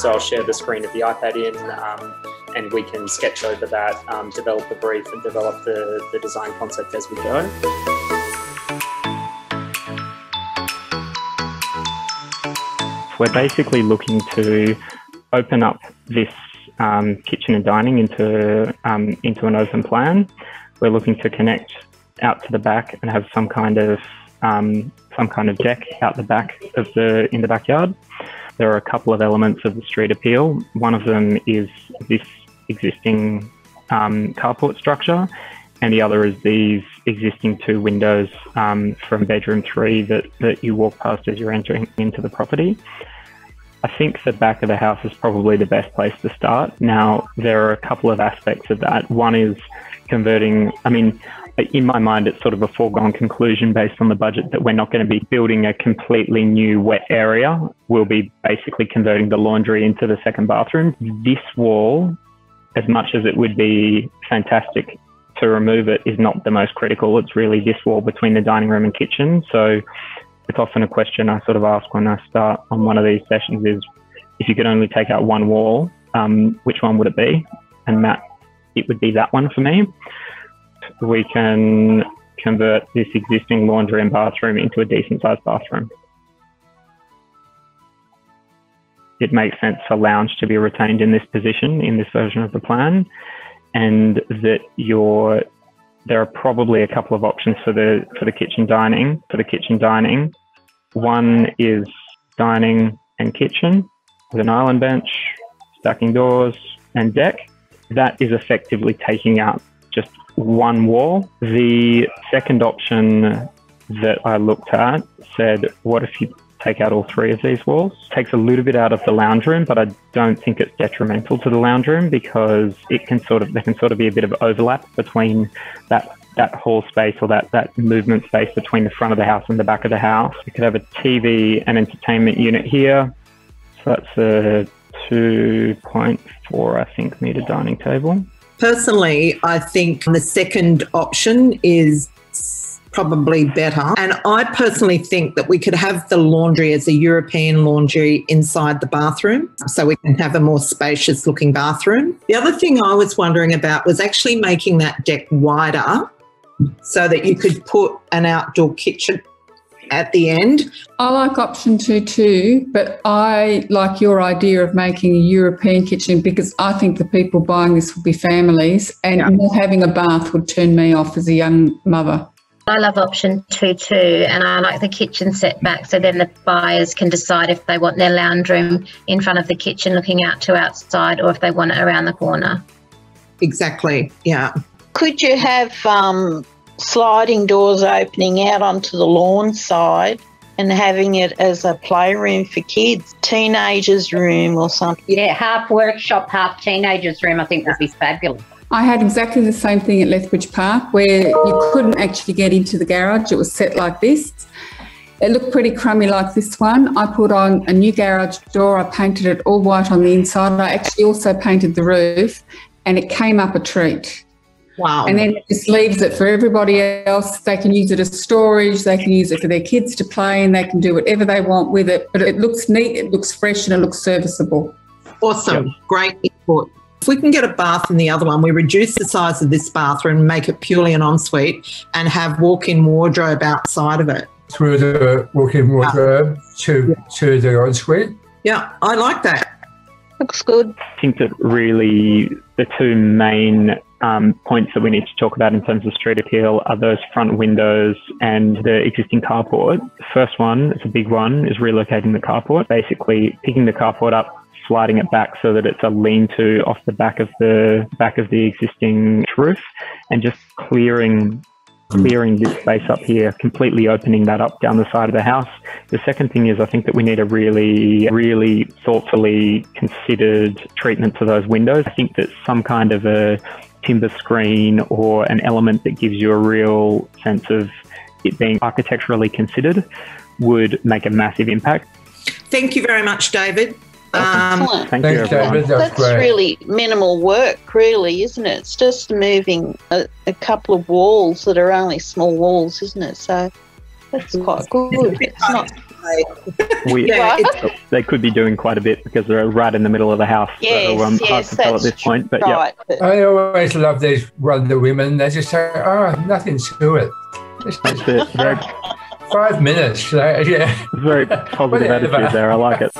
So I'll share the screen of the iPad and we can sketch over that, develop the brief and develop the design concept as we go. We're basically looking to open up this kitchen and dining into an open plan. We're looking to connect out to the back and have some kind of deck out the back in the backyard. There are a couple of elements of the street appeal. One of them is this existing carport structure, and the other is these existing 2 windows from bedroom 3 that you walk past as you're entering into the property. I think the back of the house is probably the best place to start. Now, there are a couple of aspects of that. One is converting, in my mind, it's sort of a foregone conclusion based on the budget that we're not going to be building a completely new wet area. We'll be basically converting the laundry into the second bathroom. This wall, as much as it would be fantastic to remove it, is not the most critical. It's really this wall between the dining room and kitchen. So it's often a question I sort of ask when I start on one of these sessions is, if you could only take out one wall, which one would it be? And Matt, it would be that one for me. We can convert this existing laundry and bathroom into a decent sized bathroom. It makes sense for lounge to be retained in this position, in this version of the plan, and that there are probably a couple of options for the kitchen dining. One is dining and kitchen with an island bench, stacking doors and deck. That is effectively taking out just one wall. The second option that I looked at said, what if you take out all 3 of these walls? Takes a little bit out of the lounge room, but I don't think it's detrimental to the lounge room, because there can sort of be a bit of overlap between that hall space, or that movement space between the front of the house and the back of the house. You could have a TV and entertainment unit here. So that's a 2.4, I think, metre dining table. Personally, I think the second option is probably better. And I personally think that we could have the laundry as a European laundry inside the bathroom, so we can have a more spacious looking bathroom. The other thing I was wondering about was actually making that deck wider so that you could put an outdoor kitchen at the end. I like option 2 too, but I like your idea of making a European kitchen, because I think the people buying this will be families, and not having a bath would turn me off as a young mother. I love option 2 too, and I like the kitchen setback, so then the buyers can decide if they want their lounge room in front of the kitchen looking out to outside, or if they want it around the corner. Exactly, yeah. Could you have sliding doors opening out onto the lawn side and having it as a playroom for kids, teenagers' room or something? Yeah, half workshop, half teenagers' room, I think would be fabulous. I had exactly the same thing at Lethbridge Park, where you couldn't actually get into the garage. It was set like this. It looked pretty crummy like this one. I put on a new garage door. I painted it all white on the inside. I actually also painted the roof, and it came up a treat. Wow. And then it just leaves it for everybody else. They can use it as storage. They can use it for their kids to play, and they can do whatever they want with it. But it looks neat, it looks fresh, and it looks serviceable. Awesome. Yep. Great input. If we can get a bath in the other one, we reduce the size of this bathroom, make it purely an ensuite, and have walk-in wardrobe outside of it. Through the walk-in wardrobe to the ensuite. Yeah, I like that. Looks good. I think that really the 2 main points that we need to talk about in terms of street appeal are those front windows and the existing carport. The first one, it's a big one, is relocating the carport. Basically picking the carport up, sliding it back so that it's a lean-to off the back of the existing roof, and just clearing this space up here, completely opening that up down the side of the house. The second thing is, I think that we need a really, really thoughtfully considered treatment to those windows. I think that some kind of a timber screen or an element that gives you a real sense of it being architecturally considered would make a massive impact. Thank you very much, David. Excellent. Thank you, David. That's really minimal work, really, isn't it? It's just moving a couple of walls that are only small walls, isn't it? So That's quite good. It's not. They could be doing quite a bit because they're right in the middle of the house. Yes, so hard to tell at this point. But right. I always love these Wonder Women. They just say, "Oh, nothing to it." That's it. Very, 5 minutes. Yeah. very positive attitude there. I like it.